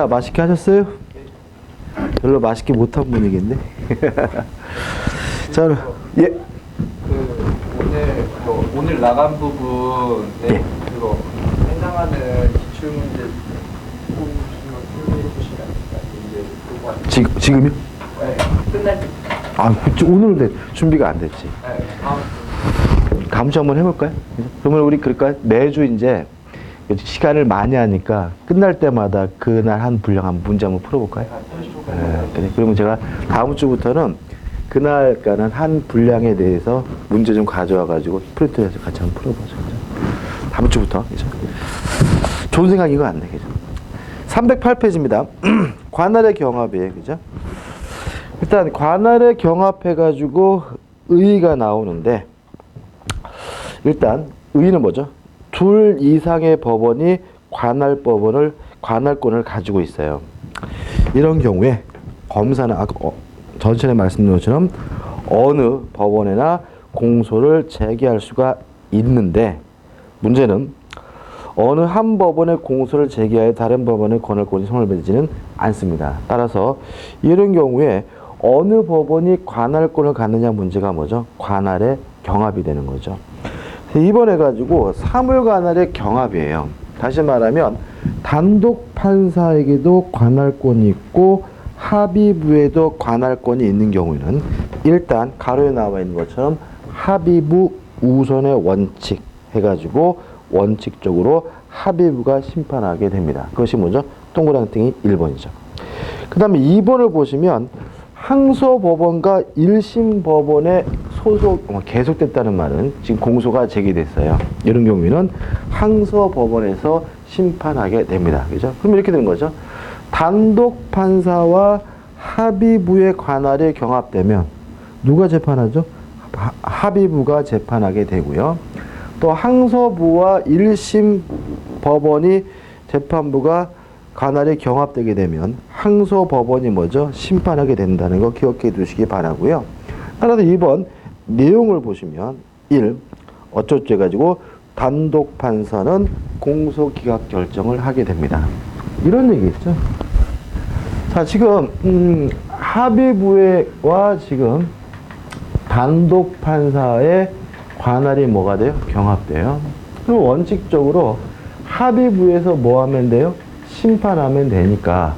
식사 맛있게 하셨어요? 별로 맛있게 못한 분위기인데. 자, 예. 오늘 나간 부분 예. 그거 해당하는 기출 문제 풀이해 주시면 이제 지금요? 네, 끝날 때. 오늘은 준비가 안 됐지. 네, 다음 주 한번 해볼까요? 그러면 우리 그럴까요? 매주 이제 시간을 많이 하니까 끝날 때마다 그날 한 분량 한 문제 한번 풀어볼까요? 네, 그래. 그러면 제가 다음 주부터는 그날 가는 한 분량에 대해서 문제 좀 가져와가지고 프린트해서 같이 한번 풀어보죠. 그죠? 다음 주부터. 그죠? 좋은 생각인 거 같네. 그죠? 308페이지입니다. 관할의 경합이에요. 그죠? 일단 관할의 경합해가지고 의의가 나오는데, 일단 의의는 뭐죠? 둘 이상의 법원이 관할권을 가지고 있어요. 이런 경우에 검사는 전전에 말씀드린 것처럼 어느 법원에나 공소를 제기할 수가 있는데, 문제는 어느 한 법원의 공소를 제기하여 다른 법원의 관할권이 손을 뱉지는 않습니다. 따라서 이런 경우에 어느 법원이 관할권을 갖느냐 문제가 뭐죠? 관할의 경합이 되는 거죠. 이번에 가지고 사물관할의 경합이에요. 다시 말하면 단독 판사에게도 관할권이 있고 합의부에도 관할권이 있는 경우에는 일단 가로에 나와 있는 것처럼 합의부 우선의 원칙 해가지고 원칙적으로 합의부가 심판하게 됩니다. 그것이 뭐죠? 동그랑땡이 1번이죠. 그 다음에 2번을 보시면 항소법원과 1심 법원의 계속됐다는 말은 지금 공소가 제기됐어요. 이런 경우에는 항소법원에서 심판하게 됩니다. 그죠? 그럼 이렇게 되는 거죠. 단독 판사와 합의부의 관할이 경합되면 누가 재판하죠? 합의부가 재판하게 되고요. 또 항소부와 1심 법원이 재판부가 관할이 경합되게 되면 항소법원이 뭐죠? 심판하게 된다는 거 기억해 두시기 바라고요. 따라서 2번 내용을 보시면 1. 어쩌고 해가지고 단독 판사는 공소 기각 결정을 하게 됩니다. 이런 얘기겠죠. 자, 지금 합의부와 지금 단독 판사의 관할이 뭐가 돼요? 경합돼요. 그럼 원칙적으로 합의부에서 뭐 하면 돼요? 심판하면 되니까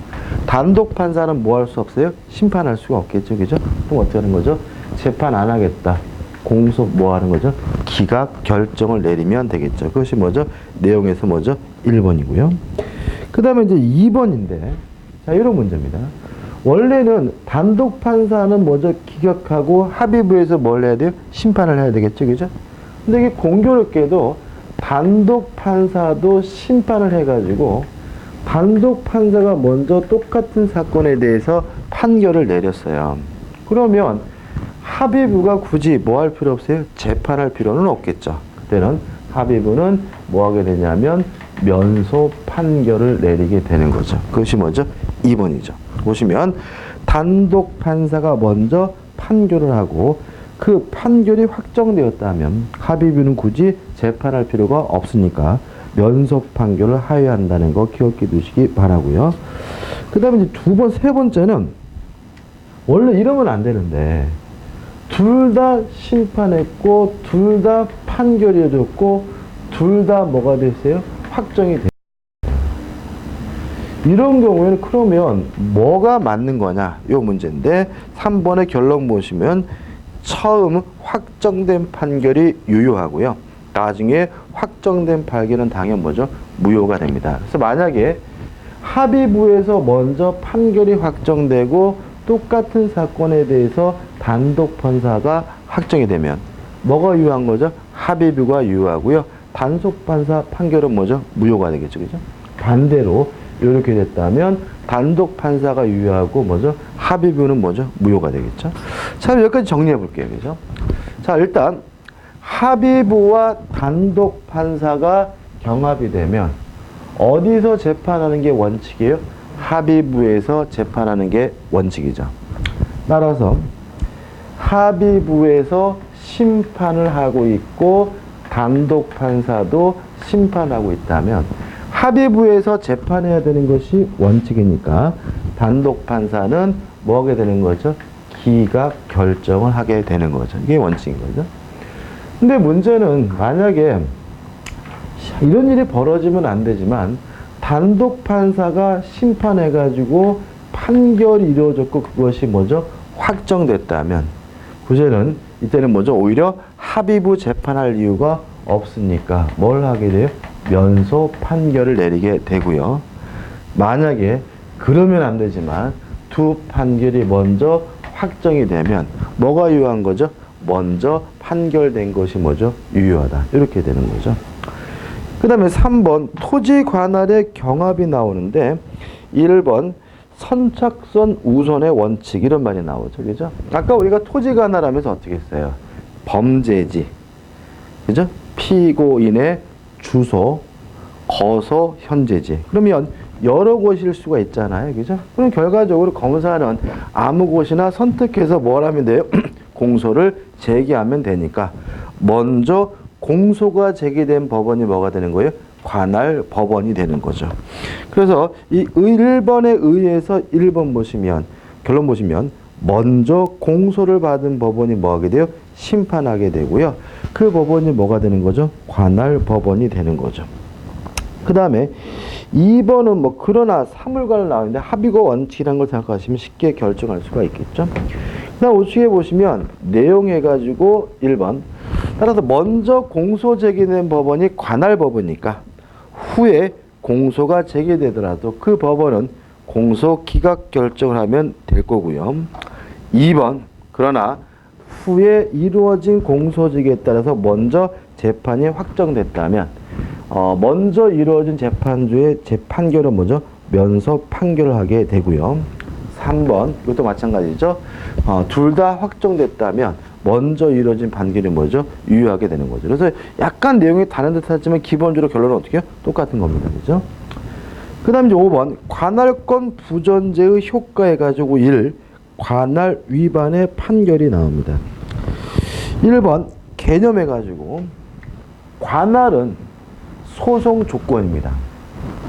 단독 판사는 뭐 할 수 없어요? 심판할 수가 없겠죠. 그죠? 그럼 어떻게 하는 거죠? 재판 안 하겠다. 공소 뭐 하는 거죠? 기각 결정을 내리면 되겠죠. 그것이 뭐죠? 내용에서 뭐죠? 1번이고요. 그 다음에 이제 2번인데, 자, 이런 문제입니다. 원래는 단독 판사는 뭐죠? 기각하고 합의부에서 뭘 해야 돼요? 심판을 해야 되겠죠. 그죠? 근데 이게 공교롭게도 단독 판사도 심판을 해가지고 단독 판사가 먼저 똑같은 사건에 대해서 판결을 내렸어요. 그러면 합의부가 굳이 뭐 할 필요 없어요? 재판할 필요는 없겠죠. 그때는 합의부는 뭐 하게 되냐면 면소 판결을 내리게 되는 거죠. 그것이 뭐죠? 2번이죠. 보시면 단독 판사가 먼저 판결을 하고 그 판결이 확정되었다면 합의부는 굳이 재판할 필요가 없으니까 면소 판결을 하여한다는 거 기억해 두시기 바라고요. 그 다음에 이제 세 번째는 원래 이러면 안 되는데 둘 다 심판했고 둘 다 판결이 해줬고 둘 다 뭐가 됐어요? 확정이 됐어요. 이런 경우에는 그러면 뭐가 맞는 거냐? 요 문제인데 3번의 결론 보시면 처음 확정된 판결이 유효하고요. 나중에 확정된 판결은 당연 뭐죠? 무효가 됩니다. 그래서 만약에 합의부에서 먼저 판결이 확정되고 똑같은 사건에 대해서 단독 판사가 확정이 되면 뭐가 유효한 거죠? 합의부가 유효하고요. 단독 판사 판결은 뭐죠? 무효가 되겠죠. 그죠? 반대로 이렇게 됐다면 단독 판사가 유효하고 뭐죠? 합의부는 뭐죠? 무효가 되겠죠. 자, 여기까지 정리해 볼게요. 그죠? 자, 일단 합의부와 단독 판사가 경합이 되면 어디서 재판하는 게 원칙이에요? 합의부에서 재판하는 게 원칙이죠. 따라서 합의부에서 심판을 하고 있고 단독 판사도 심판하고 있다면 합의부에서 재판해야 되는 것이 원칙이니까 단독 판사는 뭐 하게 되는 거죠? 기각 결정을 하게 되는 거죠. 이게 원칙인 거죠. 근데 문제는 만약에 이런 일이 벌어지면 안 되지만 단독 판사가 심판해가지고 판결이 이루어졌고 그것이 뭐죠? 확정됐다면 구제는 이때는 뭐죠? 오히려 합의부 재판할 이유가 없으니까 뭘 하게 돼요? 면소 판결을 내리게 되고요. 만약에 그러면 안 되지만 두 판결이 먼저 확정이 되면 뭐가 유효한 거죠? 먼저 판결된 것이 뭐죠? 유효하다. 이렇게 되는 거죠. 그 다음에 3번 토지 관할의 경합이 나오는데 1번 선착선 우선의 원칙 이런 말이 나오죠. 그죠? 아까 우리가 토지 관할하면서 어떻게 했어요? 범죄지. 그죠? 피고인의 주소, 거소, 현재지. 그러면 여러 곳일 수가 있잖아요. 그죠? 그럼 결과적으로 검사는 아무 곳이나 선택해서 뭘 하면 돼요? 공소를 제기하면 되니까 먼저 공소가 제기된 법원이 뭐가 되는 거예요? 관할 법원이 되는 거죠. 그래서 이 1번에 의해서 1번 보시면 결론 보시면 먼저 공소를 받은 법원이 뭐 하게 돼요? 심판하게 되고요. 그 법원이 뭐가 되는 거죠? 관할 법원이 되는 거죠. 그 다음에 2번은 뭐 그러나 사물관을 나오는데 합의고 원칙이라는 걸 생각하시면 쉽게 결정할 수가 있겠죠. 그 다음 우측에 보시면 내용 해가지고 1번 따라서 먼저 공소 제기된 법원이 관할 법원이니까 후에 공소가 제기되더라도 그 법원은 공소 기각 결정을 하면 될 거고요. 2번 그러나 후에 이루어진 공소 제기에 따라서 먼저 재판이 확정됐다면 먼저 이루어진 재판주의 재판결은 뭐죠? 면소 판결을 하게 되고요. 3번 이것도 마찬가지죠. 둘 다 확정됐다면 먼저 이루어진 판결이 뭐죠? 유효하게 되는 거죠. 그래서 약간 내용이 다른 듯 하지만 기본적으로 결론은 어떻게 해요? 똑같은 겁니다. 그죠? 그 다음 이제 5번 관할권 부전제의 효과 해가지고 1 관할 위반의 판결이 나옵니다. 1번 개념 해가지고 관할은 소송 조건입니다.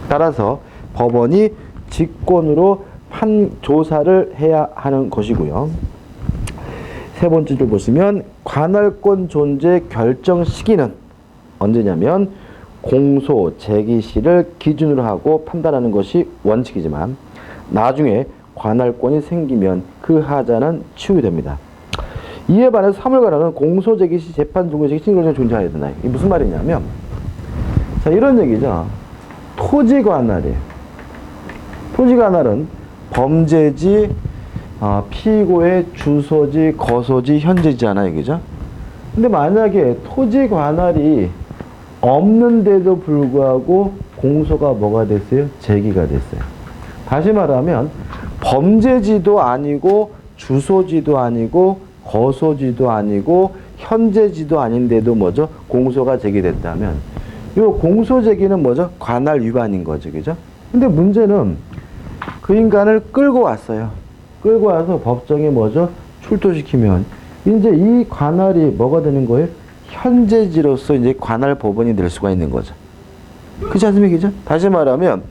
따라서 법원이 직권으로 조사를 해야 하는 것이고요. 세 번째 줄 보시면 관할권 존재 결정 시기는 언제냐면 공소 제기 시를 기준으로 하고 판단하는 것이 원칙이지만 나중에 관할권이 생기면 그 하자는 치유됩니다. 이에 반해서 사물관할은 공소 제기 시 재판 종료 시기 신고가 존재해야 된다. 이게 무슨 말이냐면 자 이런 얘기죠. 토지 관할이에요. 토지 관할은 범죄지, 피고의 주소지, 거소지, 현재지잖아요. 그죠? 근데 만약에 토지 관할이 없는데도 불구하고 공소가 뭐가 됐어요? 제기가 됐어요. 다시 말하면 범죄지도 아니고 주소지도 아니고 거소지도 아니고 현재지도 아닌데도 뭐죠? 공소가 제기됐다면 이 공소 제기는 뭐죠? 관할 위반인 거죠. 그죠? 근데 문제는 그 인간을 끌고 왔어요. 끌고 와서 법정에 뭐죠? 출두시키면 이제 이 관할이 뭐가 되는 거예요? 현재지로서 이제 관할 법원이 될 수가 있는 거죠. 그렇지 않습니까? 그죠? 다시 말하면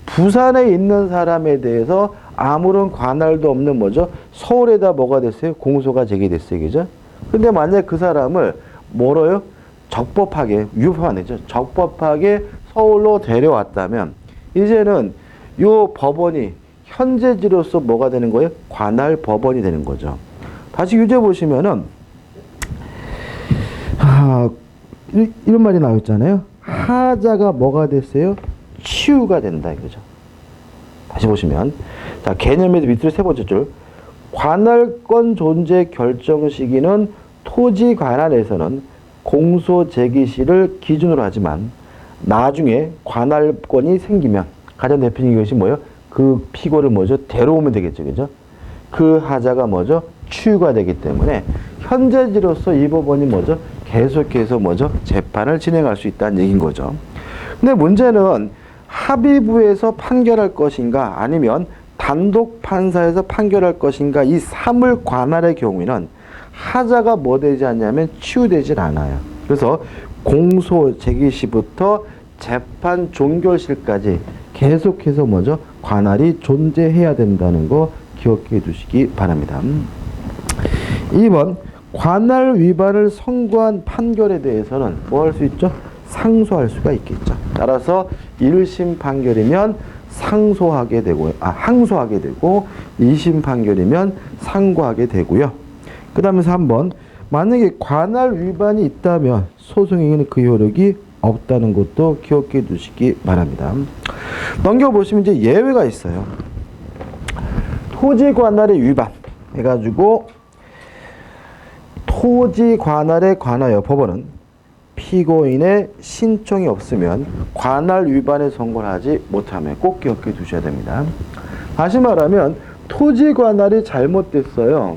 부산에 있는 사람에 대해서 아무런 관할도 없는 뭐죠? 서울에다 뭐가 됐어요? 공소가 제기됐어요. 그죠? 근데 만약 그 사람을 뭐로요? 적법하게, 위법하면 안 되죠. 적법하게 서울로 데려왔다면 이제는 요 법원이 현재지로서 뭐가 되는 거예요? 관할 법원이 되는 거죠. 다시 유제 보시면은 이런 말이 나와 있잖아요. 하자가 뭐가 됐어요? 치유가 된다 이거죠. 다시 보시면 자 개념의 밑으로 세 번째 줄 관할권 존재 결정 시기는 토지 관할에서는 공소 제기 시를 기준으로 하지만 나중에 관할권이 생기면 가장 대표적인 것이 뭐예요? 그 피고를 뭐죠? 데려오면 되겠죠. 그죠? 그 하자가 뭐죠? 치유가 되기 때문에 현재지로서 이 법원이 뭐죠? 계속해서 뭐죠? 재판을 진행할 수 있다는 얘기인 거죠. 근데 문제는 합의부에서 판결할 것인가 아니면 단독 판사에서 판결할 것인가 이 사물 관할의 경우에는 하자가 뭐 되지 않냐면 치유되질 않아요. 그래서 공소 제기 시부터 재판 종결실까지 계속해서 뭐죠? 관할이 존재해야 된다는 거 기억해 두시기 바랍니다. 2번 관할 위반을 선고한 판결에 대해서는 뭐 할 수 있죠? 상소할 수가 있겠죠. 따라서 1심 판결이면 항소하게 되고 2심 판결이면 상고하게 되고요. 그 다음에 3번 만약에 관할 위반이 있다면 소송에는 그 효력이 없다는 것도 기억해 두시기 바랍니다. 넘겨보시면 이제 예외가 있어요. 토지 관할의 위반 해가지고 토지 관할에 관하여 법원은 피고인의 신청이 없으면 관할 위반에 선고를 하지 못하면 꼭 기억해 두셔야 됩니다. 다시 말하면 토지 관할이 잘못됐어요.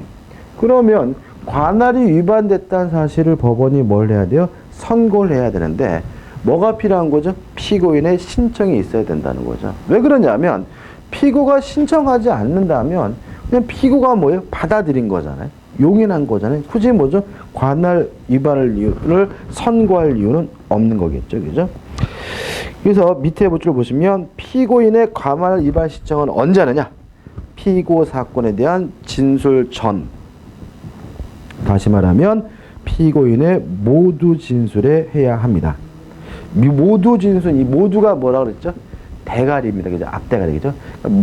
그러면 관할이 위반됐다는 사실을 법원이 뭘 해야 돼요? 선고를 해야 되는데 뭐가 필요한 거죠? 피고인의 신청이 있어야 된다는 거죠. 왜 그러냐면 피고가 신청하지 않는다면 그냥 피고가 뭐예요? 받아들인 거잖아요. 용인한 거잖아요. 굳이 뭐죠? 관할 위반을 선고할 이유는 없는 거겠죠. 그죠? 그래서 밑에 줄 보시면 피고인의 관할 위반 신청은 언제 하느냐? 피고 사건에 대한 진술 전. 다시 말하면 피고인의 모두 진술에 해야 합니다. 모두 진술, 이 모두가 뭐라 그랬죠? 대가리입니다. 그죠? 앞대가리죠?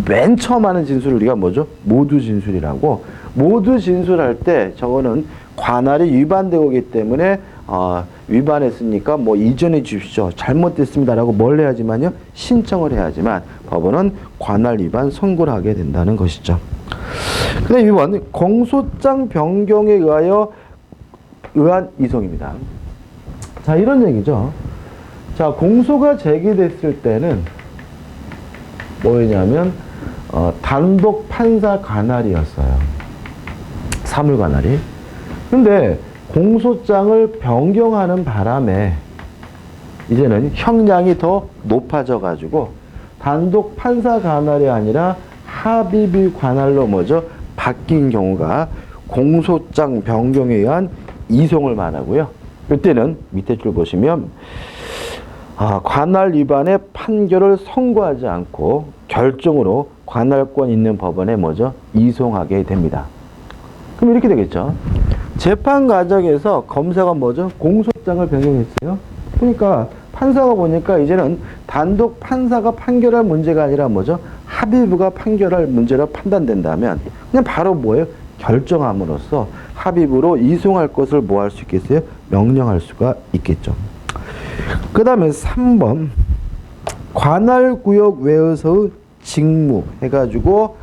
맨 처음 하는 진술을 우리가 뭐죠? 모두 진술이라고. 모두 진술할 때 저거는 관할이 위반되고 있기 때문에 위반했으니까 뭐 이전해 주십시오. 잘못됐습니다라고 뭘 해야지만요? 신청을 해야지만 법원은 관할 위반 선고를 하게 된다는 것이죠. 그 다음에 2번 공소장 변경에 의한 이송입니다. 자, 이런 얘기죠. 자, 공소가 제기됐을 때는 뭐였냐면 단독 판사 관할이었어요. 사물 관할이. 근데 공소장을 변경하는 바람에 이제는 형량이 더 높아져 가지고 단독 판사 관할이 아니라 합의비 관할로 뭐죠? 바뀐 경우가 공소장 변경에 의한 이송을 말하고요. 이때는 밑에 줄 보시면 관할 위반의 판결을 선고하지 않고 결정으로 관할권 있는 법원에 뭐죠? 이송하게 됩니다. 그럼 이렇게 되겠죠. 재판 과정에서 검사가 뭐죠? 공소장을 변경했어요. 그러니까 판사가 보니까 이제는 단독 판사가 판결할 문제가 아니라 뭐죠? 합의부가 판결할 문제로 판단된다면 그냥 바로 뭐예요? 결정함으로써 합의부로 이송할 것을 뭐 할 수 있겠어요? 명령할 수가 있겠죠. 그 다음에 3번 관할구역 외에서의 직무 해가지고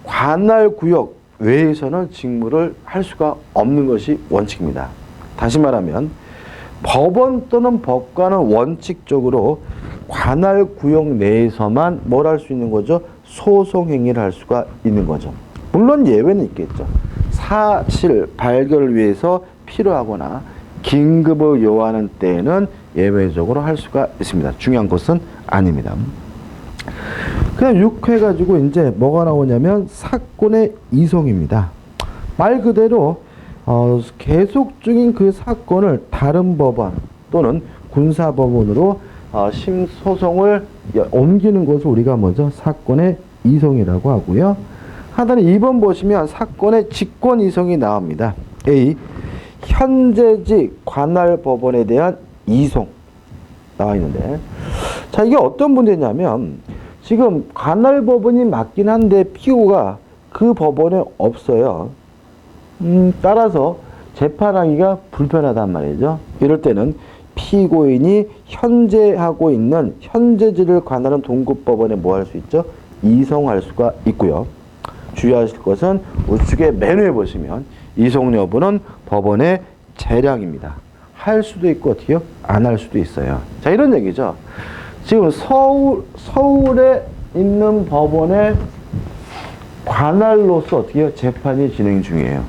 관할구역 외에서는 직무를 할 수가 없는 것이 원칙입니다. 다시 말하면 법원 또는 법관은 원칙적으로 관할구역 내에서만 뭘 할 수 있는 거죠? 소송행위를 할 수가 있는 거죠. 물론 예외는 있겠죠. 사실 발견을 위해서 필요하거나 긴급을 요하는 때에는 예외적으로 할 수가 있습니다. 중요한 것은 아닙니다. 그냥 6회 가지고 이제 뭐가 나오냐면 사건의 이송입니다. 말 그대로 계속 중인 그 사건을 다른 법원 또는 군사법원으로 심소송을 옮기는 것을 우리가 뭐죠? 사건의 이송이라고 하고요. 하단에 2번 보시면 사건의 직권 이송이 나옵니다. A. 현재직 관할법원에 대한 이송 나와 있는데, 자, 이게 어떤 문제냐면 지금 관할법원이 맞긴 한데 피고가 그 법원에 없어요. 따라서 재판하기가 불편하단 말이죠. 이럴 때는 피고인이 현재 하고 있는 현재직을 관할하는 동급법원에 뭐 할 수 있죠? 이송할 수가 있고요. 주의하실 것은 우측에 맨 위에 보시면 이송 여부는 법원의 재량입니다. 할 수도 있고 어떻게요? 안 할 수도 있어요. 자, 이런 얘기죠. 지금 서울에 있는 법원의 관할로서 어떻게 해요? 재판이 진행 중이에요.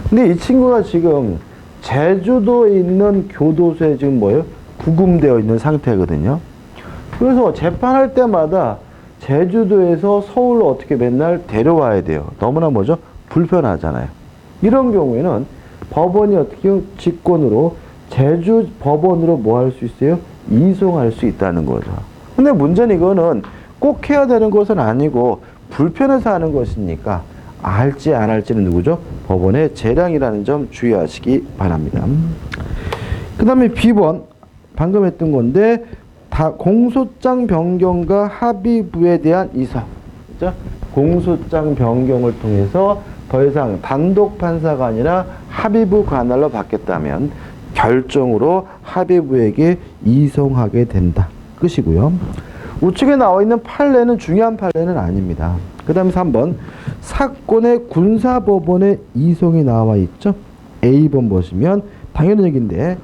근데 이 친구가 지금 제주도에 있는 교도소에 지금 뭐예요? 구금되어 있는 상태거든요. 그래서 재판할 때마다 제주도에서 서울로 어떻게 맨날 데려와야 돼요. 너무나 뭐죠? 불편하잖아요. 이런 경우에는 법원이 어떻게 직권으로 제주 법원으로 뭐 할 수 있어요? 이송할 수 있다는 거죠. 근데 문제는 이거는 꼭 해야 되는 것은 아니고 불편해서 하는 것이니까 할지 안 할지는 누구죠? 법원의 재량이라는 점 주의하시기 바랍니다. 그 다음에 B번 방금 했던 건데 공소장 변경과 합의부에 대한 이성. 그죠? 공소장 변경을 통해서 더 이상 단독 판사가 아니라 합의부 관할로 받겠다면 결정으로 합의부에게 이송하게 된다. 끝이고요. 우측에 나와 있는 판례는 중요한 판례는 아닙니다. 그 다음에 3번 사건의 군사법원에 이송이 나와 있죠. A번 보시면 당연한 얘기인데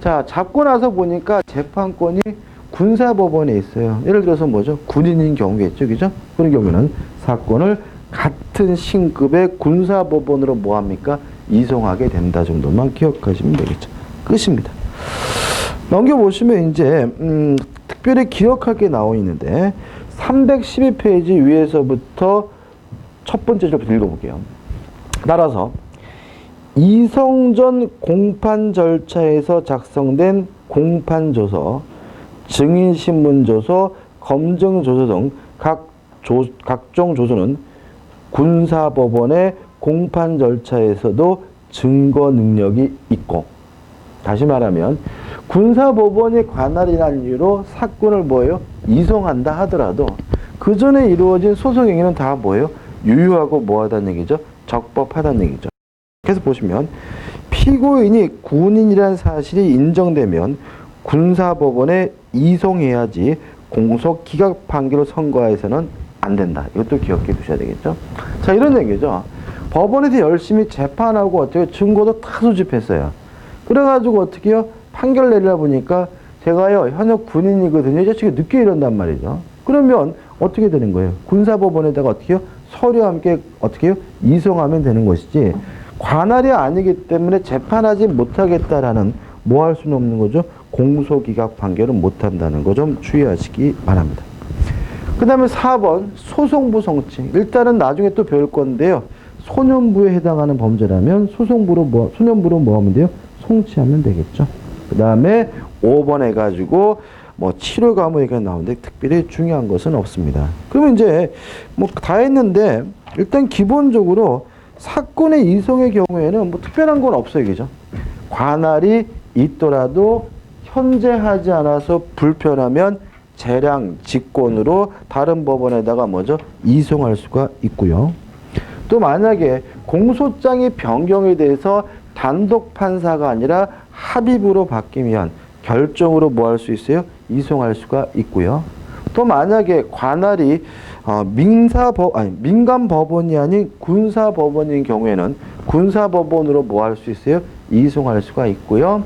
자 잡고 나서 보니까 재판권이 군사법원에 있어요. 예를 들어서 뭐죠? 군인인 경우겠죠. 그죠? 그런 경우는 사건을 같은 신급의 군사법원으로 뭐합니까? 이송하게 된다 정도만 기억하시면 되겠죠. 끝입니다. 넘겨보시면 이제 특별히 기억할 게 나와 있는데 312페이지 위에서부터 첫 번째 줄부터 읽어볼게요. 따라서 이성 전 공판 절차에서 작성된 공판조서, 증인신문조서, 검증조서 등 각종 조서는 군사법원의 공판 절차에서도 증거 능력이 있고, 다시 말하면 군사법원이 관할이라는 이유로 사건을 뭐예요? 이송한다 하더라도 그 전에 이루어진 소송 행위는 다 뭐예요? 유효하고 뭐하다는 얘기죠? 적법하다는 얘기죠. 그래서 보시면 피고인이 군인이라는 사실이 인정되면 군사법원에 이송해야지 공소 기각 판결을 선고해서는 안 된다. 이것도 기억해 두셔야 되겠죠. 자, 이런 얘기죠. 법원에서 열심히 재판하고 어떻게 증거도 다 수집했어요. 그래가지고 어떻게 해요? 판결 내리다 보니까 제가요 현역 군인이거든요. 이 자식이 늦게 이런단 말이죠. 그러면 어떻게 되는 거예요? 군사법원에다가 어떻게 해요? 서류와 함께 어떻게 해요? 이송하면 되는 것이지 관할이 아니기 때문에 재판하지 못하겠다라는 뭐 할 수는 없는 거죠? 공소기각 판결은 못한다는 거 좀 주의하시기 바랍니다. 그 다음에 4번 소송부 성취. 일단은 나중에 또 배울 건데요. 소년부에 해당하는 범죄라면 소년부로 뭐 하면 돼요? 송치하면 되겠죠. 그 다음에 5번 해가지고 뭐 치료 과목 얘기가 나오는데 특별히 중요한 것은 없습니다. 그러면 이제 뭐 다 했는데 일단 기본적으로 사건의 이송의 경우에는 뭐 특별한 건 없어요. 그죠? 관할이 있더라도 현재 하지 않아서 불편하면 재량 직권으로 다른 법원에다가 뭐죠? 이송할 수가 있고요. 또 만약에 공소장이 변경에 대해서 단독 판사가 아니라 합의부로 바뀌면 결정으로 뭐 할 수 있어요? 이송할 수가 있고요. 또 만약에 관할이 민간 법원이 아닌 군사 법원인 경우에는 군사 법원으로 뭐 할 수 있어요? 이송할 수가 있고요.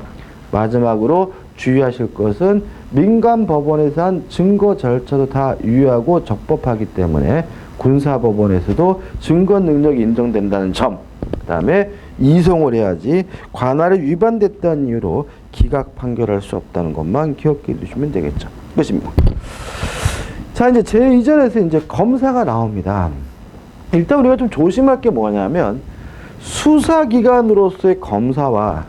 마지막으로 주의하실 것은 민간 법원에서 한 증거 절차도 다 유효하고 적법하기 때문에 군사 법원에서도 증거 능력이 인정된다는 점. 그다음에 이송을 해야지 관할이 위반됐다는 이유로 기각 판결할 수 없다는 것만 기억해 두시면 되겠죠. 끝입니다. 자, 이제 제2절에서 이제 검사가 나옵니다. 일단 우리가 좀 조심할 게 뭐냐면 수사기관으로서의 검사와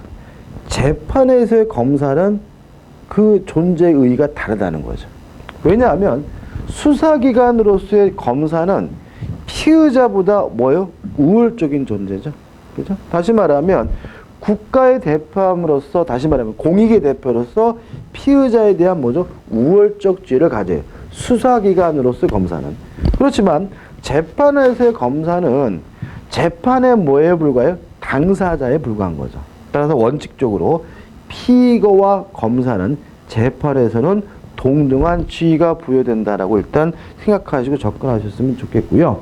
재판에서의 검사는 그 존재의 의의가 다르다는 거죠. 왜냐하면 수사기관으로서의 검사는 피의자보다 뭐요? 우월적인 존재죠. 그죠? 다시 말하면 국가의 대표함으로써 다시 말하면 공익의 대표로서 피의자에 대한 뭐죠? 우월적 지위를 가져요. 수사기관으로서의 검사는. 그렇지만 재판에서의 검사는 재판의 뭐에 불과해요? 당사자에 불과한 거죠. 따라서 원칙적으로 피고와 검사는 재판에서는 동등한 지위가 부여된다라고 일단 생각하시고 접근하셨으면 좋겠고요.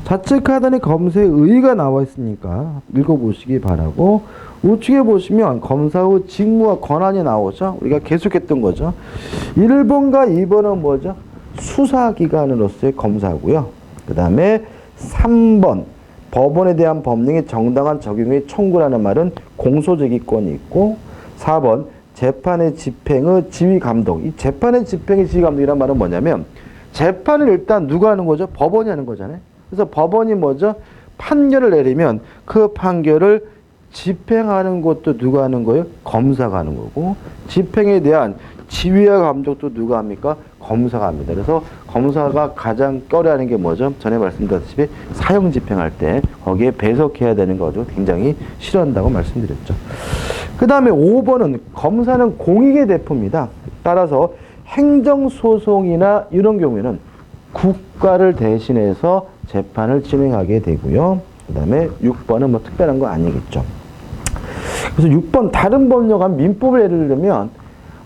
좌측 하단에 검사의 의의가 나와 있으니까 읽어보시기 바라고, 우측에 보시면 검사의 직무와 권한이 나오죠. 우리가 계속했던 거죠. 1번과 2번은 뭐죠? 수사기관으로서의 검사고요. 그 다음에 3번 법원에 대한 법령의 정당한 적용의 청구라는 말은 공소제기권이 있고, 4번 재판의 집행의 지휘감독. 이 재판의 집행의 지휘감독이란 말은 뭐냐면 재판을 일단 누가 하는 거죠? 법원이 하는 거잖아요. 그래서 법원이 뭐죠? 판결을 내리면 그 판결을 집행하는 것도 누가 하는 거예요? 검사가 하는 거고, 집행에 대한 지휘와 감독도 누가 합니까? 검사가 합니다. 그래서 검사가 가장 꺼려하는 게 뭐죠? 전에 말씀드렸다시피 사형 집행할 때 거기에 배석해야 되는 거죠. 굉장히 싫어한다고 말씀드렸죠. 그 다음에 5번은 검사는 공익의 대표입니다. 따라서 행정소송이나 이런 경우에는 국가를 대신해서 재판을 진행하게 되고요. 그 다음에 6번은 뭐 특별한 거 아니겠죠. 그래서 6번 다른 법령한 민법을 예를 들면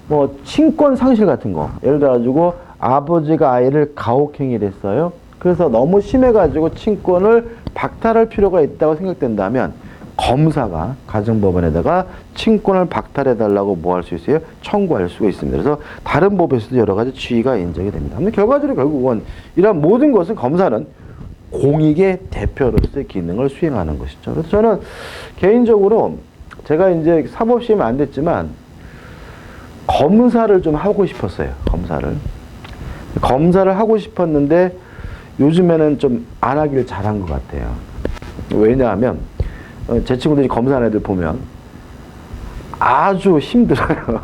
뭐 친권 상실 같은 거 예를 들어가지고 아버지가 아이를 가혹행위를 했어요. 그래서 너무 심해가지고 친권을 박탈할 필요가 있다고 생각된다면 검사가 가정법원에다가 친권을 박탈해달라고 뭐 할 수 있어요? 청구할 수가 있습니다. 그래서 다른 법에서도 여러 가지 지위가 인정이 됩니다. 근데 결과적으로 결국은 이런 모든 것은 검사는 공익의 대표로서의 기능을 수행하는 것이죠. 그래서 저는 개인적으로 제가 이제 사법시험이 안 됐지만 검사를 좀 하고 싶었어요. 검사를 하고 싶었는데 요즘에는 좀 안 하길 잘한 것 같아요. 왜냐하면 제 친구들이 검사하는 애들 보면 아주 힘들어요.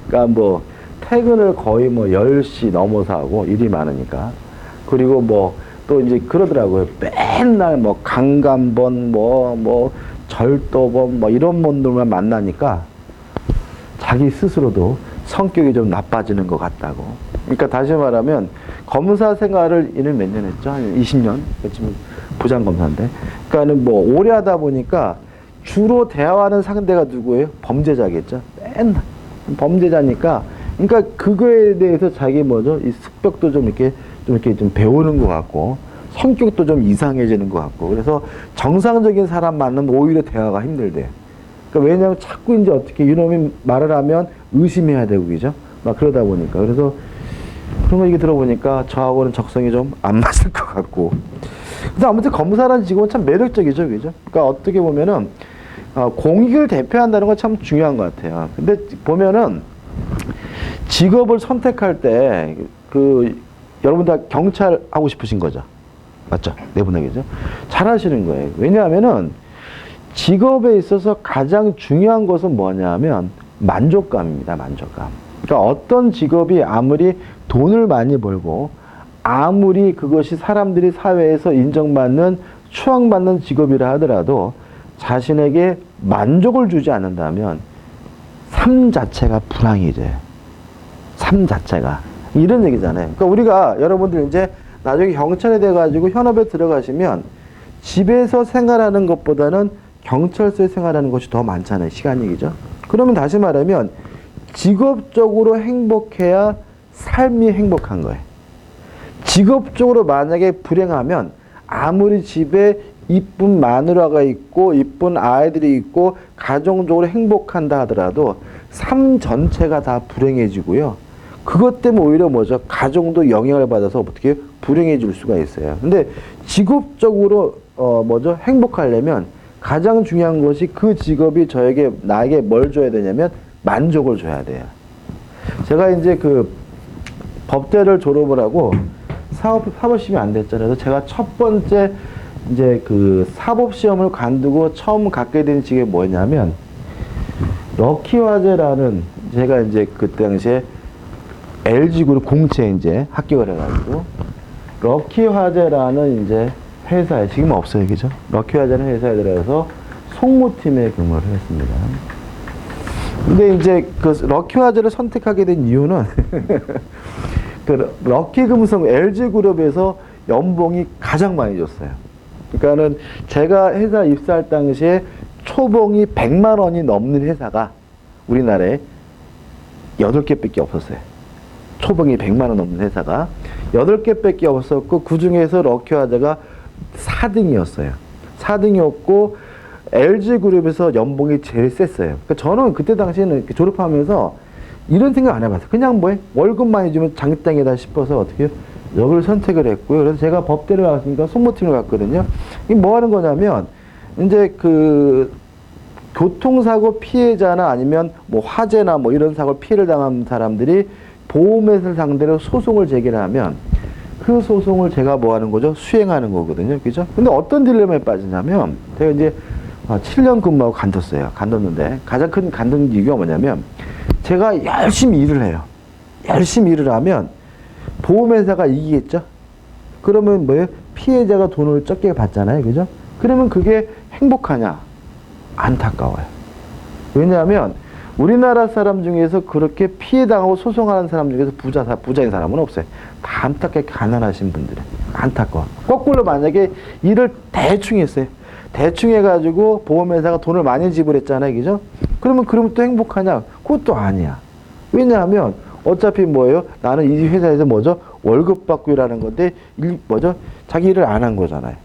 그러니까 뭐 퇴근을 거의 뭐 10시 넘어서 하고 일이 많으니까. 그리고 뭐 또 이제 그러더라고요. 맨날 뭐 강간범, 뭐 절도범, 뭐 이런 분들만 만나니까 자기 스스로도 성격이 좀 나빠지는 것 같다고. 그러니까 다시 말하면 검사 생활을 이는 몇 년 했죠? 한 20년? 지금 부장검사인데. 그러니까는 뭐 오래 하다 보니까 주로 대화하는 상대가 누구예요? 범죄자겠죠? 맨날 범죄자니까. 그러니까 그거에 대해서 자기 뭐죠? 이 습벽도 좀 이렇게 좀 배우는 것 같고 성격도 좀 이상해지는 것 같고. 그래서 정상적인 사람 만나면 오히려 대화가 힘들대. 그러니까 왜냐하면 자꾸 이제 어떻게 이놈이 말을 하면 의심해야 되고 그죠? 막 그러다 보니까. 그래서 그런 거 얘기 들어보니까 저하고는 적성이 좀 안 맞을 것 같고. 그래서 아무튼 검사라는 직업은 참 매력적이죠, 그죠? 그러니까 어떻게 보면은 공익을 대표한다는 건 참 중요한 것 같아요. 근데 보면은 직업을 선택할 때 여러분 다 경찰 하고 싶으신 거죠, 맞죠? 내분에게죠. 잘하시는 거예요. 왜냐하면은 직업에 있어서 가장 중요한 것은 뭐냐면 만족감입니다. 만족감. 그러니까 어떤 직업이 아무리 돈을 많이 벌고 아무리 그것이 사람들이 사회에서 인정받는 추앙받는 직업이라 하더라도 자신에게 만족을 주지 않는다면 삶 자체가 불황이죠. 삶 자체가. 이런 얘기잖아요. 그러니까 우리가 여러분들 이제 나중에 경찰에 돼가지고 현업에 들어가시면 집에서 생활하는 것보다는 경찰서에 생활하는 것이 더 많잖아요. 시간 얘기죠. 그러면 다시 말하면 직업적으로 행복해야 삶이 행복한 거예요. 직업적으로 만약에 불행하면 아무리 집에 이쁜 마누라가 있고 이쁜 아이들이 있고 가정적으로 행복한다 하더라도 삶 전체가 다 불행해지고요. 그것 때문에 오히려 뭐죠? 가정도 영향을 받아서 어떻게 불행해질 수가 있어요. 근데 직업적으로 뭐죠? 행복하려면 가장 중요한 것이 그 직업이 나에게 뭘 줘야 되냐면 만족을 줘야 돼요. 제가 이제 그 법대를 졸업을 하고 사법시험이 안 됐잖아요. 그래서 제가 첫 번째 이제 그 사법시험을 관두고 처음 갖게 된 직업이 뭐냐면 럭키화재라는 제가 이제 그때 당시에 LG그룹 공채 이제 합격을 해가지고 럭키화재라는 이제 회사에 지금 없어요, 그죠? 럭키화재라는 회사에 들어가서 송무팀에 근무를 했습니다. 근데 이제 그 럭키화재를 선택하게 된 이유는 그 럭키금속 LG그룹에서 연봉이 가장 많이 줬어요. 그러니까는 제가 회사 입사할 당시에 초봉이 100만 원이 넘는 회사가 우리나라에 8개밖에 없었어요. 초봉이 100만 원 넘는 회사가 8개밖에 없었고 그 중에서 럭키화재가 4등이었어요. 4등이었고 LG그룹에서 연봉이 제일 셌어요. 그러니까 저는 그때 당시에는 졸업하면서 이런 생각 안 해봤어요. 그냥 월급 많이 주면 장땡이다 싶어서 어떻게 여기를 선택을 했고요. 그래서 제가 법대를 나왔으니까 송무팀을 갔거든요. 이게 뭐 하는 거냐면 이제 그 교통사고 피해자나 아니면 뭐 화재나 뭐 이런 사고 피해를 당한 사람들이 보험회사를 상대로 소송을 제기를 하면 그 소송을 제가 뭐 하는 거죠? 수행하는 거거든요. 그죠? 근데 어떤 딜레마에 빠지냐면 제가 이제 7년 근무하고 간뒀어요. 간뒀는데 가장 큰 간둔 이유가 뭐냐면 제가 열심히 일을 해요. 열심히 일을 하면 보험회사가 이기겠죠? 그러면 뭐예요? 피해자가 돈을 적게 받잖아요. 그죠? 그러면 그게 행복하냐? 안타까워요. 왜냐하면 우리나라 사람 중에서 그렇게 피해당하고 소송하는 사람 중에서 부자인 사람은 없어요. 다 안타깝게 가난하신 분들은 안타까워. 거꾸로 만약에 일을 대충 했어요. 대충 해가지고 보험회사가 돈을 많이 지불했잖아요. 그죠? 그러면 또 행복하냐? 그것도 아니야. 왜냐하면 어차피 뭐예요? 나는 이 회사에서 뭐죠? 월급 받고 일하는 건데, 뭐죠? 자기 일을 안 한 거잖아요.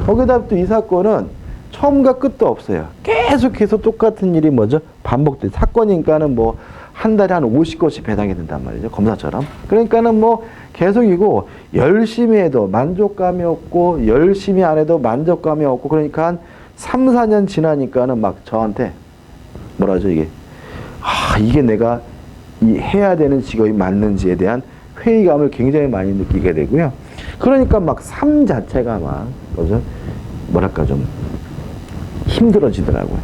거기다 또 이 사건은 처음과 끝도 없어요. 계속해서 똑같은 일이 뭐죠? 반복돼. 사건이니까는 뭐, 한 달에 한 50건씩 배당이 된단 말이죠. 검사처럼. 그러니까는 뭐, 계속이고, 열심히 해도 만족감이 없고, 열심히 안 해도 만족감이 없고, 그러니까 한 3, 4년 지나니까는 막 저한테, 뭐라죠, 이게. 이게 내가 해야 되는 직업이 맞는지에 대한 회의감을 굉장히 많이 느끼게 되고요. 그러니까 막 삶 자체가 막, 뭐죠? 뭐랄까 좀 힘들어지더라고요.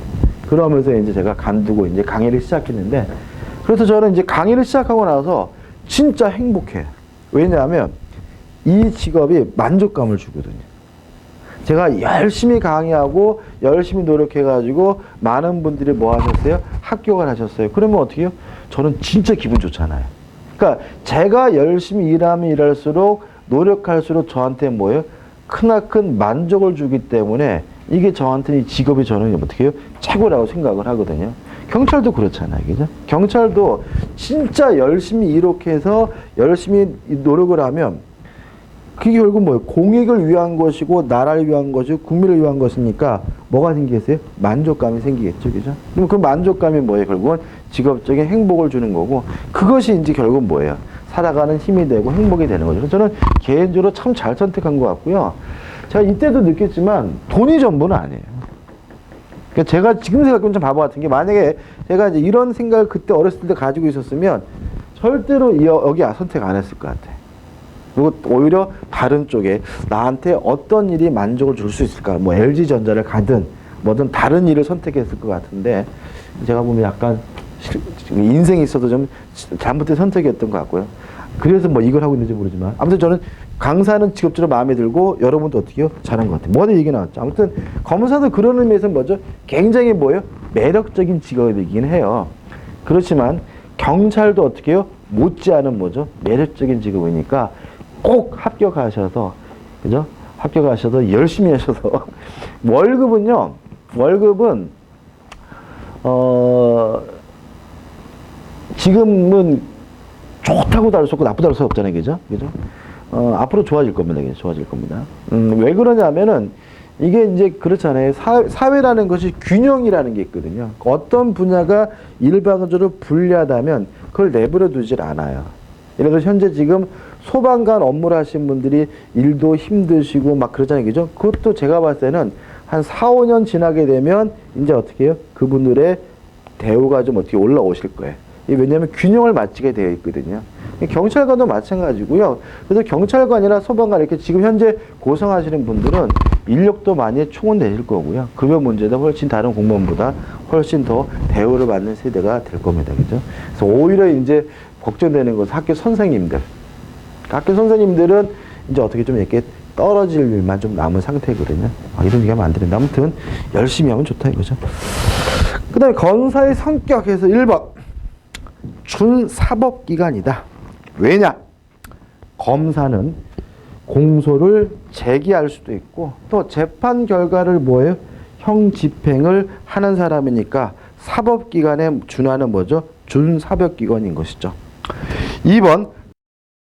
그러면서 이제 제가 간두고 이제 강의를 시작했는데, 그래서 저는 이제 강의를 시작하고 나서 진짜 행복해요. 왜냐하면 이 직업이 만족감을 주거든요. 제가 열심히 강의하고 열심히 노력해가지고 많은 분들이 뭐 하셨어요? 합격을 하셨어요. 그러면 어떻게 해요? 저는 진짜 기분 좋잖아요. 그러니까 제가 열심히 일하면 일할수록 노력할수록 저한테 뭐예요? 크나큰 만족을 주기 때문에 이게 저한테 이 직업이 저는 어떻게 해요? 최고라고 생각을 하거든요. 경찰도 그렇잖아요. 그죠? 경찰도 진짜 열심히 이렇게 해서 열심히 노력을 하면 그게 결국 뭐예요? 공익을 위한 것이고 나라를 위한 것이고 국민을 위한 것이니까 뭐가 생기겠어요? 만족감이 생기겠죠. 그죠? 그럼 그 만족감이 뭐예요? 결국은 직업적인 행복을 주는 거고 그것이 이제 결국 뭐예요? 살아가는 힘이 되고 행복이 되는 거죠. 저는 개인적으로 참 잘 선택한 것 같고요. 제가 이때도 느꼈지만 돈이 전부는 아니에요. 그러니까 제가 지금 생각하면 좀 바보 같은 게 만약에 제가 이제 이런 생각을 그때 어렸을 때 가지고 있었으면 절대로 여기 선택 안 했을 것 같아요. 그리고 오히려 다른 쪽에 나한테 어떤 일이 만족을 줄 수 있을까? 뭐 LG전자를 가든 뭐든 다른 일을 선택했을 것 같은데 제가 보면 약간 인생에 있어도 좀 잘못된 선택이었던 것 같고요. 그래서 뭐 이걸 하고 있는지 모르지만 아무튼 저는 강사는 직업적으로 마음에 들고 여러분도 어떻게 해요? 잘한 것 같아요. 뭐든 얘기 나왔죠. 아무튼 검사도 그런 의미에서 뭐죠? 굉장히 뭐예요? 매력적인 직업이긴 해요. 그렇지만 경찰도 어떻게 해요? 못지않은 뭐죠? 매력적인 직업이니까 꼭 합격하셔서 그죠? 합격하셔서 열심히 하셔서 월급은 지금은 좋다고 다를 수 없고 나쁘다고 할 수 없잖아요. 그죠? 앞으로 좋아질 겁니다. 좋아질 겁니다. 왜 그러냐면은 이게 이제 그렇잖아요. 사회라는 것이 균형이라는 게 있거든요. 어떤 분야가 일방적으로 불리하다면 그걸 내버려 두질 않아요. 예를 들어 현재 지금 소방관 업무를 하신 분들이 일도 힘드시고 막 그러잖아요. 그죠? 그것도 제가 봤을 때는 한 4, 5년 지나게 되면 이제 어떻게 해요? 그분들의 대우가 좀 어떻게 올라오실 거예요. 왜냐하면 균형을 맞추게 되어 있거든요. 경찰관도 마찬가지고요. 그래서 경찰관이나 소방관 이렇게 지금 현재 고생하시는 분들은 인력도 많이 충원되실 거고요. 급여 문제도 훨씬 다른 공무원보다 훨씬 더 대우를 받는 세대가 될 겁니다. 그죠? 그래서 오히려 이제 걱정되는 것은 학교 선생님들. 학교 선생님들은 이제 어떻게 좀 이렇게 떨어질 일만 좀 남은 상태거든요. 이런 얘기하면 안 되는데. 아무튼 열심히 하면 좋다 이거죠. 그 다음에 검사의 성격에서 1번. 준사법기관이다. 왜냐? 검사는 공소를 제기할 수도 있고 또 재판 결과를 뭐예요? 형 집행을 하는 사람이니까 사법기관에 준하는 뭐죠? 준사법기관인 것이죠. 2번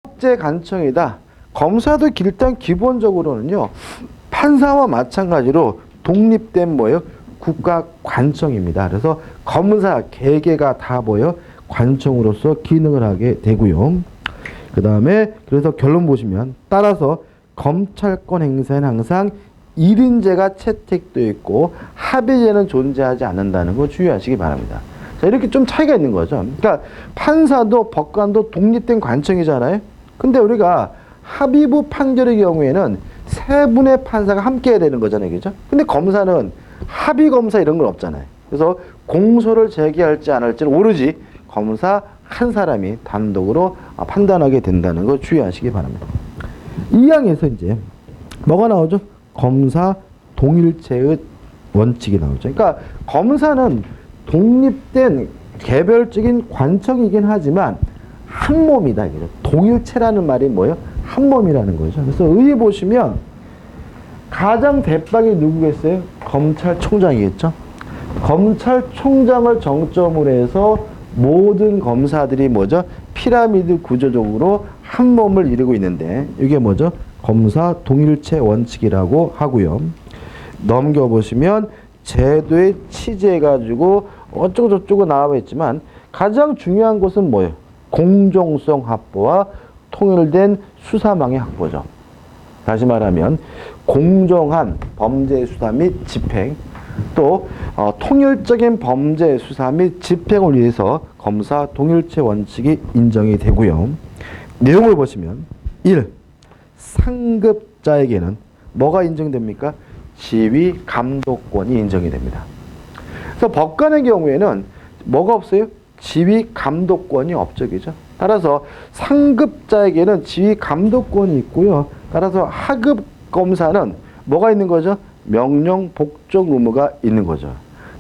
법제 관청이다. 검사도 일단 기본적으로는요 판사와 마찬가지로 독립된 뭐예요? 국가 관청입니다. 그래서 검사 개개가 다 뭐예요? 관청으로서 기능을 하게 되고요. 그 다음에 그래서 결론 보시면 따라서 검찰권 행사에는 항상 1인제가 채택되어 있고 합의제는 존재하지 않는다는 거 주의하시기 바랍니다. 자, 이렇게 좀 차이가 있는 거죠. 그러니까 판사도 법관도 독립된 관청이잖아요. 근데 우리가 합의부 판결의 경우에는 세 분의 판사가 함께 해야 되는 거잖아요. 그죠? 근데 검사는 합의 검사 이런 건 없잖아요. 그래서 공소를 제기할지 안 할지는 오로지 검사 한 사람이 단독으로 판단하게 된다는 거 주의하시기 바랍니다. 이 항에서 이제 뭐가 나오죠? 검사 동일체의 원칙이 나오죠. 그러니까 검사는 독립된 개별적인 관청이긴 하지만 한 몸이다. 이거죠. 동일체라는 말이 뭐예요? 한 몸이라는 거죠. 그래서 의에 보시면 가장 대빵이 누구겠어요? 검찰총장이겠죠. 검찰총장을 정점으로 해서 모든 검사들이 뭐죠? 피라미드 구조적으로 한 몸을 이루고 있는데 이게 뭐죠? 검사 동일체 원칙이라고 하고요. 넘겨보시면 제도에 취재해가지고 어쩌고저쩌고 나와 있지만 가장 중요한 것은 뭐예요? 공정성 확보와 통일된 수사망의 확보죠. 다시 말하면 공정한 범죄 수사 및 집행, 또 통일적인 범죄 수사 및 집행을 위해서 검사 동일체 원칙이 인정이 되고요. 내용을 보시면 1. 상급자에게는 뭐가 인정됩니까? 지휘 감독권이 인정이 됩니다. 그래서 법관의 경우에는 뭐가 없어요? 지휘 감독권이 없죠. 그죠? 따라서 상급자에게는 지휘 감독권이 있고요. 따라서 하급 검사는 뭐가 있는 거죠? 명령 복종 의무가 있는 거죠.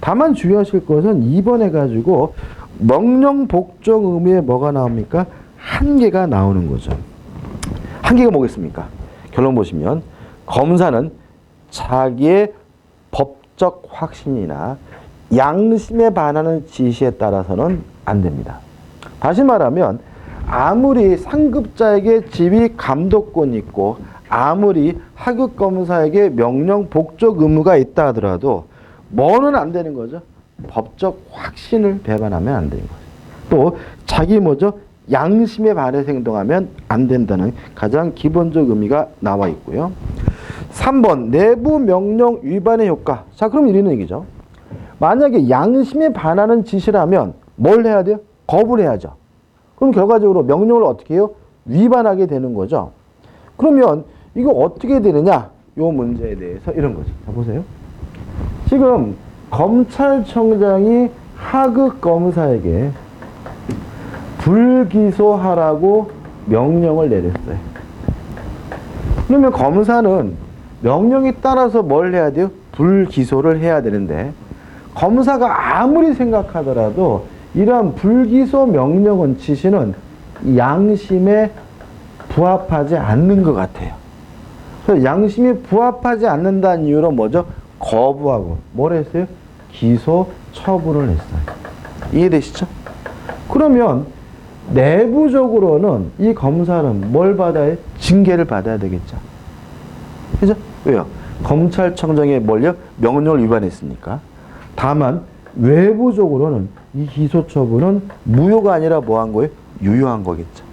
다만 주의하실 것은 2번에 가지고 명령 복종 의무에 뭐가 나옵니까? 한계가 나오는 거죠. 한계가 뭐겠습니까? 결론 보시면 검사는 자기의 법적 확신이나 양심에 반하는 지시에 따라서는 안 됩니다. 다시 말하면 아무리 상급자에게 지휘 감독권이 있고 아무리 하급 검사에게 명령 복종 의무가 있다 하더라도 뭐는 안 되는 거죠? 법적 확신을 배반하면 안 되는 거죠. 또 자기 뭐죠? 양심에 반해서 행동하면 안 된다는 가장 기본적 의미가 나와 있고요. 3번 내부 명령 위반의 효과. 자, 그럼 이런 얘기죠. 만약에 양심에 반하는 지시라면 뭘 해야 돼요? 거부를 해야죠. 그럼 결과적으로 명령을 어떻게 해요? 위반하게 되는 거죠. 그러면 이거 어떻게 되느냐? 요 문제에 대해서 이런 거죠. 자, 보세요. 지금 검찰청장이 하급 검사에게 불기소하라고 명령을 내렸어요. 그러면 검사는 명령에 따라서 뭘 해야 돼요? 불기소를 해야 되는데 검사가 아무리 생각하더라도 이러한 불기소 명령은 지시는 양심에 부합하지 않는 것 같아요. 그래서 양심이 부합하지 않는다는 이유로 뭐죠? 거부하고 뭘 했어요? 기소 처분을 했어요. 이해되시죠? 그러면 내부적으로는 이 검사는 뭘 받아야 징계를 받아야 되겠죠. 그죠? 왜요? 검찰청장의 뭘요? 명령을 위반했으니까. 다만 외부적으로는 이 기소 처분은 무효가 아니라 뭐 한 거예요? 유효한 거겠죠.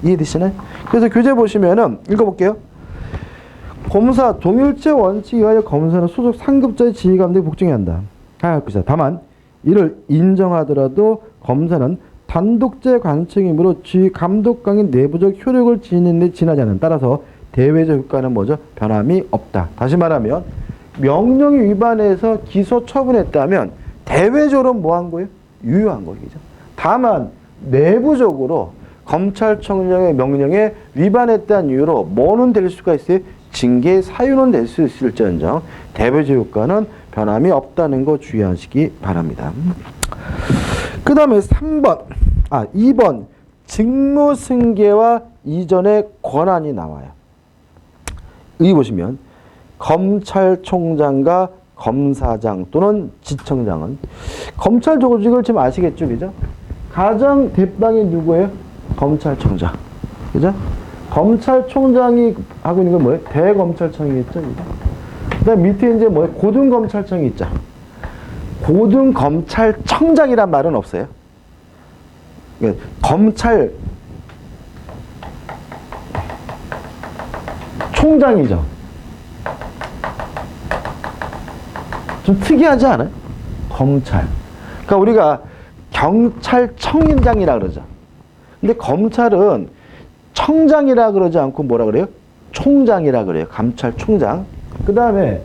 이해되시나요? 그래서 교재 보시면은 읽어볼게요. 검사 동일체 원칙에 의하여 검사는 소속 상급자의 지휘 감독에 복종해야 한다. 다만 이를 인정하더라도 검사는 단독제 관청이므로 지휘 감독관의 내부적 효력을 지니는 데 지나지 않는 따라서 대외적 효과는 뭐죠? 변함이 없다. 다시 말하면 명령이 위반해서 기소 처분했다면 대외적으로 뭐 한 거예요? 유효한 거죠. 다만 내부적으로 검찰청장의 명령에 위반했다는 이유로 뭐는 될 수가 있어요? 징계 사유는 될 수 있을지언정 대외적 효과는 변함이 없다는 거 주의하시기 바랍니다. 그 다음에 2번 직무승계와 이전의 권한이 나와요. 여기 보시면 검찰총장과 검사장 또는 지청장은 검찰 조직을 지금 아시겠죠, 그죠? 가장 대빵이 누구예요? 검찰총장, 그죠? 검찰총장이 하고 있는 건 뭐예요? 대검찰청이겠죠, 그죠? 그다음 밑에 이제 뭐예요? 고등검찰청이 있죠. 고등검찰청장이란 말은 없어요. 검찰 총장이죠. 좀 특이하지 않아요? 검찰. 그러니까 우리가 경찰청장이라 그러죠. 근데 검찰은 청장이라 그러지 않고 뭐라 그래요? 총장이라 그래요. 감찰총장. 그 다음에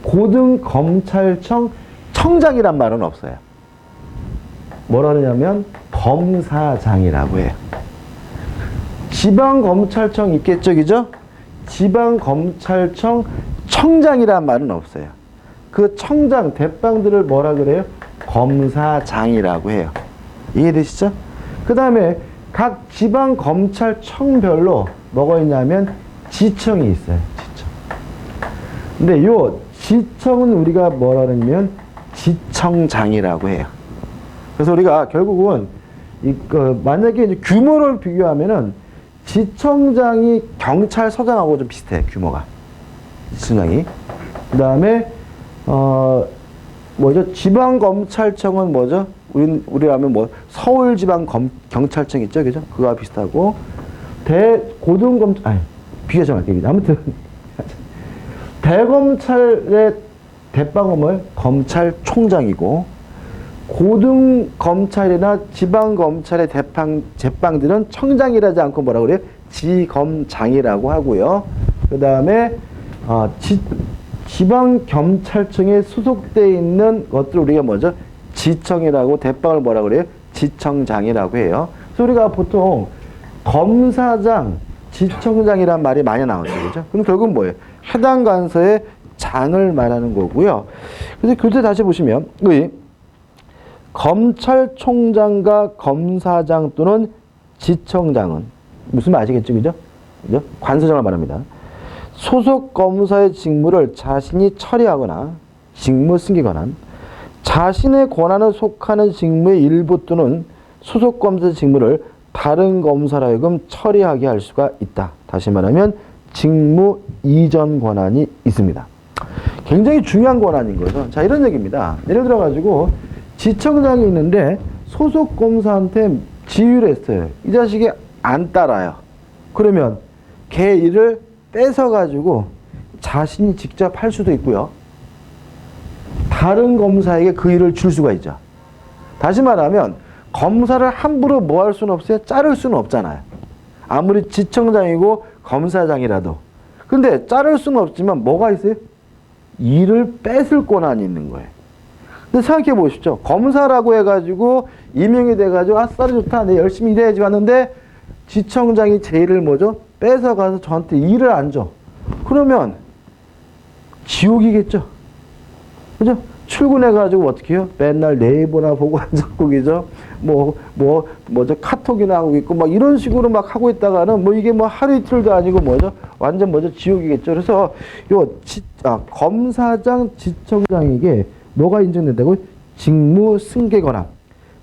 고등검찰청 청장이란 말은 없어요. 뭐라 하냐면 검사장이라고 해요. 지방검찰청 있겠죠, 그죠? 지방검찰청 청장이란 말은 없어요. 그 청장, 대빵들을 뭐라 그래요? 검사장이라고 해요. 이해되시죠? 그 다음에 각 지방검찰청별로 뭐가 있냐면 지청이 있어요. 지청. 근데 요 지청은 우리가 뭐라 그러냐면 지청장이라고 해요. 그래서 우리가 결국은 만약에 이제 규모를 비교하면은 지청장이 경찰서장하고 좀 비슷해, 규모가. 지청장이. 그 다음에 뭐죠? 지방검찰청은 뭐죠? 우리 하면 뭐 서울지방경찰청 있죠, 그죠? 그거와 비슷하고 비교하지 말게요. 아무튼 대검찰의 대빵은 뭐예요? 검찰총장이고 고등검찰이나 지방검찰의 제빵들은 청장이라지 않고 뭐라고 그래요? 지검장이라고 하고요. 그 다음에 지방경찰청에 소속되어 있는 것들 우리가 뭐죠? 지청이라고, 대빵을 뭐라 그래요? 지청장이라고 해요. 그래서 우리가 보통 검사장, 지청장이란 말이 많이 나오죠, 그죠? 그럼 결국 뭐예요? 해당 관서의 장을 말하는 거고요. 그래서 교재 다시 보시면 검찰총장과 검사장 또는 지청장은 무슨 말 아시겠죠, 그죠? 그죠? 관서장을 말합니다. 소속 검사의 직무를 자신이 처리하거나 직무 승계거나 자신의 권한에 속하는 직무의 일부 또는 소속 검사의 직무를 다른 검사로 하여금 처리하게 할 수가 있다. 다시 말하면 직무 이전 권한이 있습니다. 굉장히 중요한 권한인 거죠. 자, 이런 얘기입니다. 예를 들어가지고 지청장이 있는데 소속 검사한테 지휘를 했어요. 이 자식이 안 따라요. 그러면 걔 일을 뺏어가지고 자신이 직접 할 수도 있고요. 다른 검사에게 그 일을 줄 수가 있죠. 다시 말하면 검사를 함부로 뭐 할 수는 없어요. 자를 수는 없잖아요. 아무리 지청장이고 검사장이라도. 근데 자를 수는 없지만 뭐가 있어요? 일을 뺏을 권한이 있는 거예요. 근데 생각해 보십시오. 검사라고 해가지고 임용이 돼가지고 쌀이 좋다. 내 열심히 일해야지 왔는데 지청장이 제 일을 뭐죠? 뺏어가서 저한테 일을 안 줘. 그러면 지옥이겠죠. 그죠? 출근해가지고 어떻게 해요? 맨날 네이버나 보고 앉았고, 그죠? 뭐죠? 카톡이나 하고 있고, 막 이런 식으로 막 하고 있다가는 이게 하루 이틀도 아니고 뭐죠? 완전 뭐죠? 지옥이겠죠. 그래서 검사장, 지청장에게 뭐가 인정된다고? 직무 승계 권한.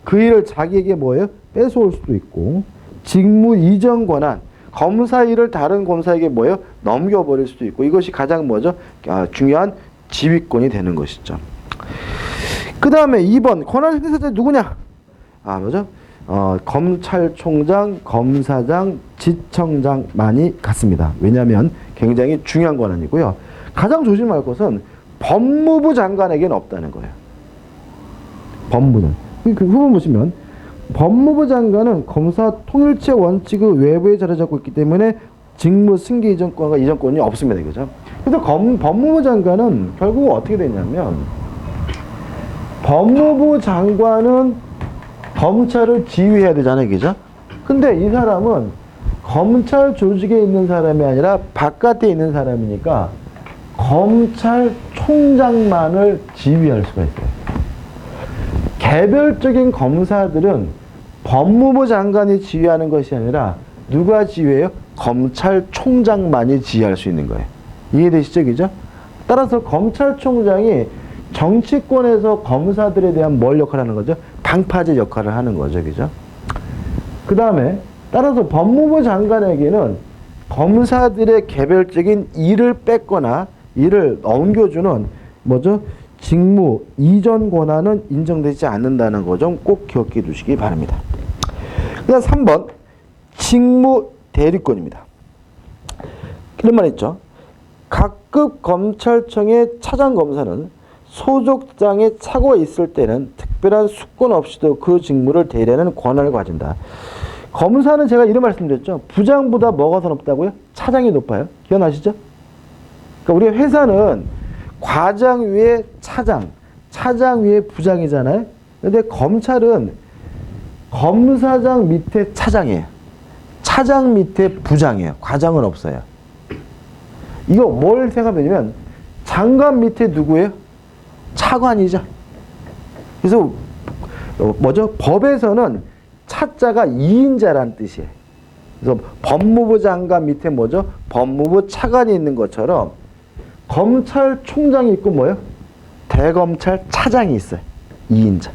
그 일을 자기에게 뭐예요? 뺏어올 수도 있고, 직무 이전 권한. 검사 일을 다른 검사에게 뭐예요? 넘겨버릴 수도 있고, 이것이 가장 뭐죠? 중요한 지휘권이 되는 것이죠. 그 다음에 2번 권한 행사자 누구냐? 뭐죠? 검찰총장, 검사장, 지청장만이 같습니다. 왜냐하면 굉장히 중요한 권한이고요. 가장 조심할 것은 법무부 장관에게는 없다는 거예요. 법무부는. 그 후보 보시면 법무부 장관은 검사 통일체 원칙의 외부에 자리 잡고 있기 때문에 직무 승계 이전권과 이전권이 없습니다. 그죠? 그래서 법무부 장관은 결국 어떻게 되냐면 법무부 장관은 검찰을 지휘해야 되잖아요. 그죠? 근데 이 사람은 검찰 조직에 있는 사람이 아니라 바깥에 있는 사람이니까 검찰총장만을 지휘할 수가 있어요. 개별적인 검사들은 법무부 장관이 지휘하는 것이 아니라 누가 지휘해요? 검찰총장만이 지휘할 수 있는 거예요. 이해되시죠? 그죠? 따라서 검찰총장이 정치권에서 검사들에 대한 뭘 역할을 하는 거죠? 방파제 역할을 하는 거죠. 그죠? 그 다음에 따라서 법무부 장관에게는 검사들의 개별적인 일을 뺏거나 일을 넘겨주는 뭐죠? 직무 이전 권한은 인정되지 않는다는 거 좀 꼭 기억해 두시기 바랍니다. 그 다음 3번 직무 대리권입니다. 이런 말 있죠. 각급 검찰청의 차장검사는 소속장에 차고가 있을 때는 특별한 수권 없이도 그 직무를 대리하는 권한을 가진다. 검사는 제가 이런 말씀드렸죠. 부장보다 뭐가 더 높다고요? 차장이 높아요. 기억나시죠? 그러니까 우리 회사는 과장 위에 차장, 차장 위에 부장이잖아요. 근데 검찰은 검사장 밑에 차장이에요. 차장 밑에 부장이에요. 과장은 없어요. 이거 뭘 생각하냐면 장관 밑에 누구예요? 차관이죠. 그래서 뭐죠? 법에서는 차자가 2인자라는 뜻이에요. 그래서 법무부 장관 밑에 뭐죠? 법무부 차관이 있는 것처럼 검찰총장이 있고 뭐예요? 대검찰 차장이 있어요. 2인자.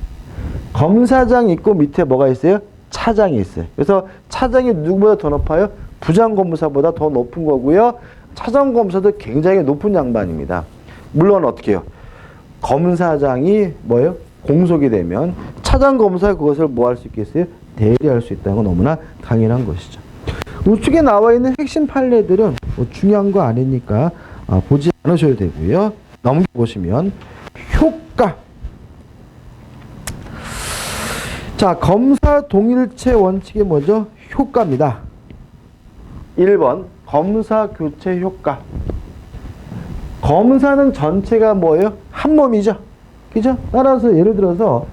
검사장이 있고 밑에 뭐가 있어요? 차장이 있어요. 그래서 차장이 누구보다 더 높아요? 부장검사보다 더 높은 거고요. 차장검사도 굉장히 높은 양반입니다. 물론 어떻게 해요? 검사장이 뭐예요? 공속이 되면 차장검사가 그것을 뭐 할 수 있겠어요? 대리할 수 있다는 건 너무나 당연한 것이죠. 우측에 나와 있는 핵심 판례들은 뭐 중요한 거 아니니까 보지 않으셔도 되고요. 넘겨보시면 효과. 자, 검사 동일체 원칙이 뭐죠? 효과입니다. 1번 검사 교체 효과. 검사는 전체가 뭐예요? 한 몸이죠. 그죠? 따라서 예를 들어서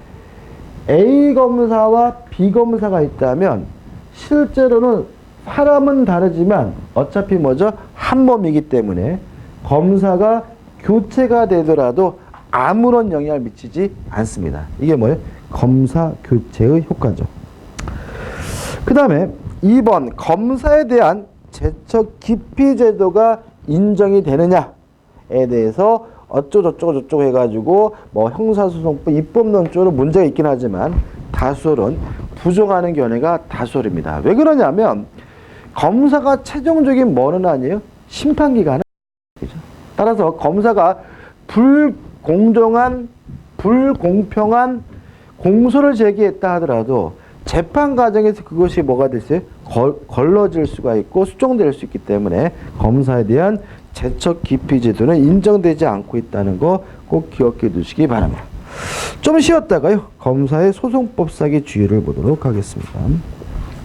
A 검사와 B 검사가 있다면 실제로는 사람은 다르지만 어차피 뭐죠? 한 몸이기 때문에 검사가 교체가 되더라도 아무런 영향을 미치지 않습니다. 이게 뭐예요? 검사 교체의 효과죠. 그 다음에 2번 검사에 대한 제척 기피 제도가 인정이 되느냐에 대해서 어쩌고저쩌고 해가지고 뭐 형사소송법 입법론 쪽으로 문제가 있긴 하지만 다수는 부정하는 견해가 다수입니다. 왜 그러냐면 검사가 최종적인 뭐는 아니에요? 심판기관은 아니죠. 따라서 검사가 불공정한 불공평한 공소를 제기했다 하더라도 재판 과정에서 그것이 뭐가 됐어요? 걸러질 수가 있고 수정될 수 있기 때문에 검사에 대한 제척 기피 제도는 인정되지 않고 있다는 거 꼭 기억해 두시기 바랍니다. 좀 쉬었다가요. 검사의 소송법상의 주의를 보도록 하겠습니다.